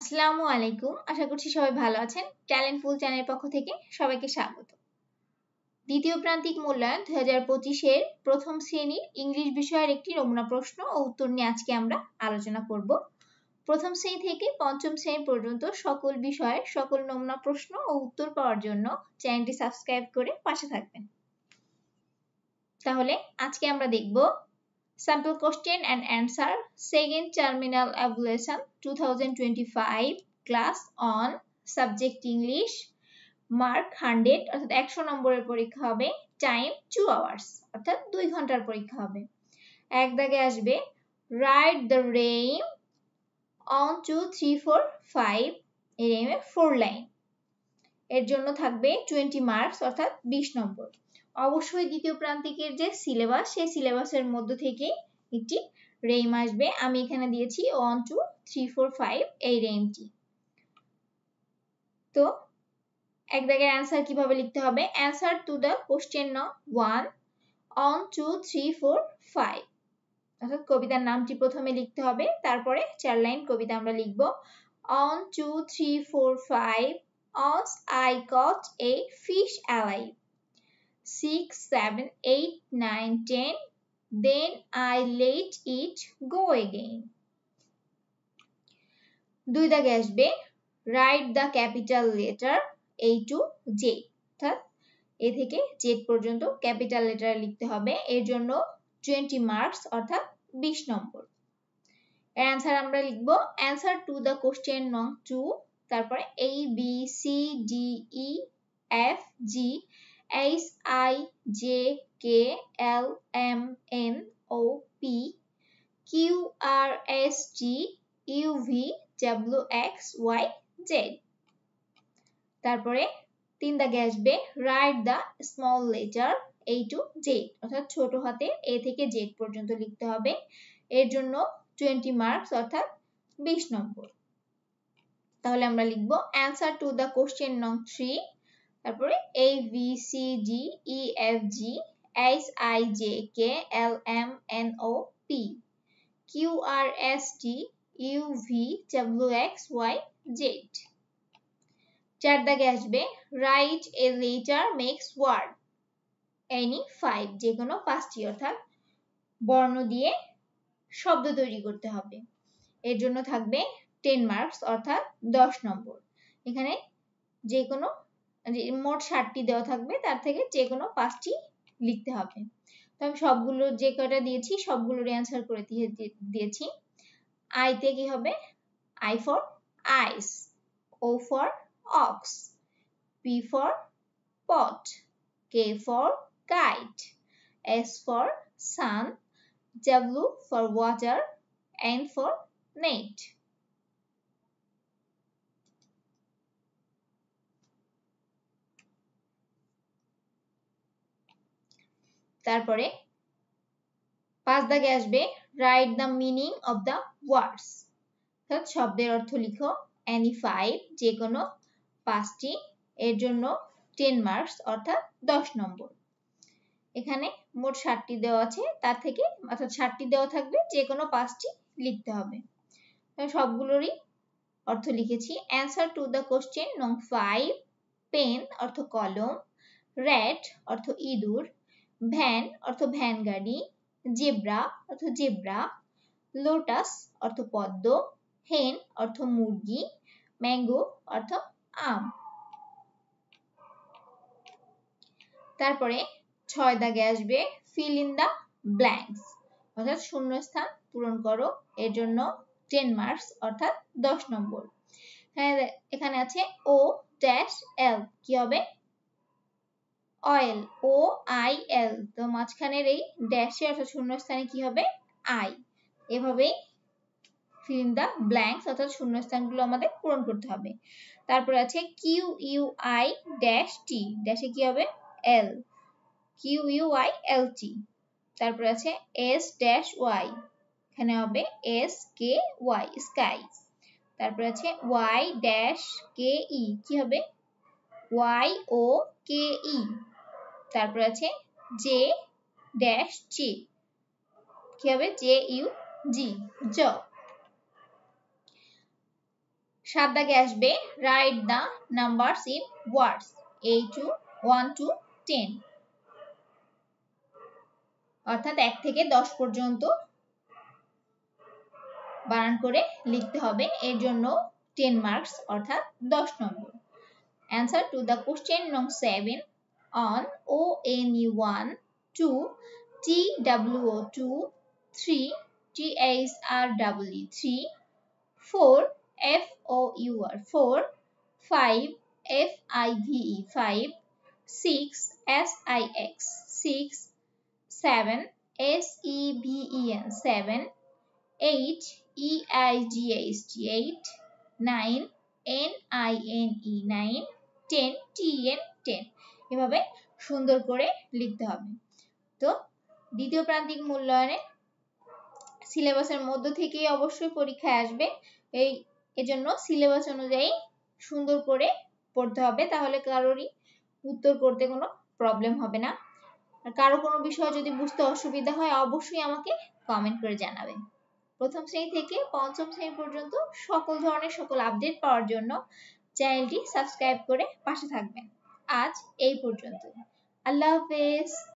আসসালামু আলাইকুম। আশা করছি সবাই ভালো আছেন। ট্যালেন্ট পুল চ্যানেলের পক্ষ থেকে সবাইকে স্বাগত। দ্বিতীয় প্রান্তিক মূল্যায়ন 2025-এর প্রথম শ্রেণীর ইংলিশ বিষয়ের একটি নমুনা প্রশ্ন ও উত্তর নিয়ে আজকে আমরা আলোচনা করব। প্রথম শ্রেণী থেকে পঞ্চম শ্রেণী পর্যন্ত সকল বিষয়ের সকল নমুনা প্রশ্ন ও উত্তর পাওয়ার জন্য চ্যানেলটি সাবস্ক্রাইব করে পাশে থাকবেন। তাহলে আজকে আমরা দেখব Sample question and answer second terminal evaluation 2025 class on subject English mark 100 অর্থাৎ 100 নম্বরের পরীক্ষা হবে টাইম 2 hours অর্থাৎ 2 ঘন্টার পরীক্ষা হবে। এক দাগে আসবে write the rhyme on 2 3 4 5 এই rhyme 4 লাইন এর জন্য থাকবে 20 মার্কস অর্থাৎ 20 নম্বর। অবশ্যই দ্বিতীয় প্রান্তিকের যে সিলেবাস সেই সিলেবাসের মধ্য থেকে একটি রেইম আসবে। আমি এখানে দিয়েছি 1 2 3 4 5 এই রেইমটি। তো এক দাগের অ্যানসার কিভাবে লিখতে হবে? অ্যানসার টু দ্য কোশ্চেন নং 1 1 2 3 4 5 অর্থাৎ কবিতার নামটি প্রথমে লিখতে হবে, তারপরে 4 লাইন কবিতা আমরা লিখব। 1 2 3 4 5 Once I caught a fish alive. 6 7 8 9 10 Then I let it go again. দুই দাগে আসবে write the capital letter A to Z অর্থাৎ A থেকে Z পর্যন্ত ক্যাপিটাল লেটার লিখতে হবে। এর জন্য 20 মার্কস অর্থাৎ 20 নম্বর। এর অ্যানসার আমরা লিখব অ্যানসার টু দ্য কোশ্চেন নং 2 তারপরে A B C D E F G H I J K L M N O P Q R S T U V W X Y Z তারপরে 3 দাগে আসবে write the small letter A to Z অর্থাৎ ছোট হাতের A থেকে Z পর্যন্ত লিখতে হবে। এর জন্য 20 মার্কস অর্থাৎ 20 নম্বর। তাহলে আমরা লিখব অ্যানসার টু দ্য কোশ্চেন নং 3 তারপরে A B C D E F G H I J K L M N O P Q R S T U V W X Y Z 4 দাগে আসবে write a letter makes word any 5 যে কোনো 5টি অর্থাৎ বর্ণ দিয়ে শব্দ তৈরি করতে হবে। এর জন্য থাকবে 10 মার্কস অর্থাৎ 10 নম্বর। এখানে যে কোনো মোট 60টি দেওয়া থাকবে, তার থেকে যে কোনো 5টি লিখতে হবে। তো আমি সবগুলো যে কয়টা দিয়েছি সবগুলোর অ্যানসার করে দিয়েছি। আই তে কি হবে? I for ice, O for ox, P for pot, K for kite, S for sun, W for water, N for net. তারপরে 5 দাগে আসবে write the meaning of the words অর্থাৎ শব্দের অর্থ লিখো any 5 যে কোনো 5টি এর জন্য 10 মার্কস অর্থাৎ 10 নম্বর। এখানে মোট 60টি দেওয়া আছে, তার থেকে অর্থাৎ 60টি দেওয়া থাকবে, যে কোনো 5টি লিখতে হবে। সবগুলোরই অর্থ লিখেছি। অ্যানসার টু দ্য কোশ্চেন নং 5 পেন অর্থ কলম, র্যাট অর্থ ইঁদুর, ভ্যান অর্থ ভ্যান গাড়ি, জেব্রা অর্থ জেব্রা, লোটাস অর্থ পদ্ম, হেন অর্থ মুরগি, ম্যাঙ্গো অর্থ আম। তারপরে 6 দাগে আসবে fill in the blanks অর্থাৎ শূন্যস্থান পূরণ করো। এর জন্য 10 মার্কস অর্থাৎ 10 নম্বর। এখানে আছে O ড্যাশ L কি হবে? Oil, O I L। তো মাঝখানের এই ড্যাশে অর্থাৎ শূন্যস্থানে কি হবে? I। এভাবেই fill in the blanks অর্থাৎ শূন্যস্থানগুলো আমাদের পূরণ করতে হবে। তারপর আছে Q U I dash T ড্যাশে কি হবে? L, Q U I L T। তারপর আছে S ড্যাশ Y এখানে হবে S K Y স্কাই। তারপর আছে Y ড্যাশ K E কি হবে? Y O K E। তারপর আছে J ড্যাশ G কি হবে? J U G জ। 7 দাগে আসবে write the numbers in words 1 to 10, অর্থাৎ 1 থেকে 10 পর্যন্ত বানান করে লিখতে হবে। এর জন্য 10 মার্কস অর্থাৎ 10 নম্বর। Answer to the question number 7 on ONE1 2 TWO2 3 THREE 3 4 FOUR 4 5 FIVE 5 6 SIX 6 7 SEVEN 7 8 EIGHT 8 9 NINE 9 10 TN 10 এভাবে সুন্দর করে লিখতে হবে। তো দ্বিতীয় প্রান্তিক মূল্যায়নে সিলেবাসের মধ্য থেকেই অবশ্যই পরীক্ষায় আসবে, এজন্য সিলেবাস অনুযায়ী সুন্দর করে পড়তে হবে, তাহলে কারোরই উত্তর করতে কোনো প্রবলেম হবে না। আর কারো কোনো বিষয় যদি বুঝতে অসুবিধা হয় অবশ্যই আমাকে কমেন্ট করে জানাবেন। প্রথম শ্রেণী থেকে পঞ্চম শ্রেণী পর্যন্ত সকল ধরনের আপডেট পাওয়ার জন্য চ্যানেলটি সাবস্ক্রাইব করে পাশে থাকবেন। আজ এই পর্যন্ত। আল্লাহ হাফেজ।